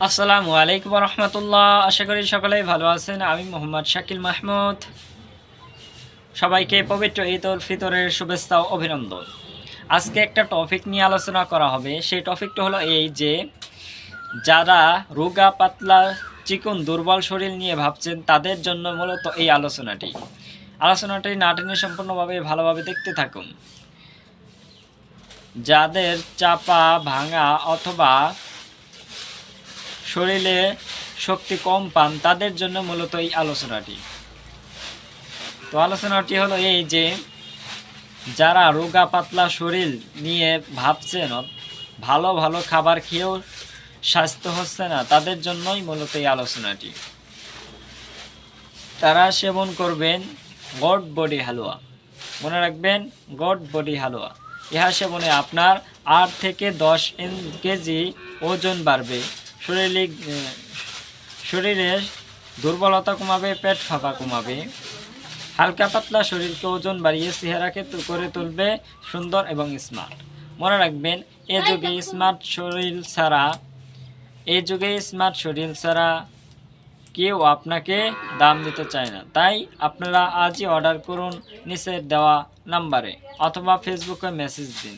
আসসালামু আলাইকুম রহমতুল্লাহ। আশা করি সকলেই ভালো আছেন। আমি মোহাম্মদ শাকিল মাহমুদ। সবাইকে পবিত্র ঈদ উল ফিতরের শুভেচ্ছা ও অভিনন্দন। আজকে একটা টপিক নিয়ে আলোচনা করা হবে। সেই টপিকটা হলো এই যে যারা রোগা পাতলা চিকন দুর্বল শরীর নিয়ে ভাবছেন তাদের জন্য মূলত এই আলোচনাটি না টেনে সম্পূর্ণভাবে ভালোভাবে দেখতে থাকুন। যাদের চাপা ভাঙা অথবা শরীরে শক্তি কম পান তাদের জন্য মূলত এই আলোচনাটি হলো এই যে যারা রোগা পাতলা শরীর নিয়ে ভাবছেন, ভালো ভালো খাবার খেয়েও স্বাস্থ্য হচ্ছে না, তাদের জন্যই মূলত এই আলোচনাটি। তারা সেবন করবেন গড বডি হালুয়া। মনে রাখবেন, গড বডি হালুয়া। ইহা সেবনে আপনার 8 থেকে 10 কেজি ওজন বাড়বে, শরীরের দুর্বলতা কমাবে, পেট ফাঁপা কমাবে, হালকা পাতলা শরীরকে ওজন বাড়িয়ে চেহারাকে করে তুলবে সুন্দর এবং স্মার্ট। মনে রাখবেন, এ যুগে স্মার্ট শরীর ছাড়া কেউ আপনাকে দাম দিতে চায় না। তাই আপনারা আজই অর্ডার করুন নিচে দেওয়া নাম্বারে অথবা ফেসবুকে মেসেজ দিন।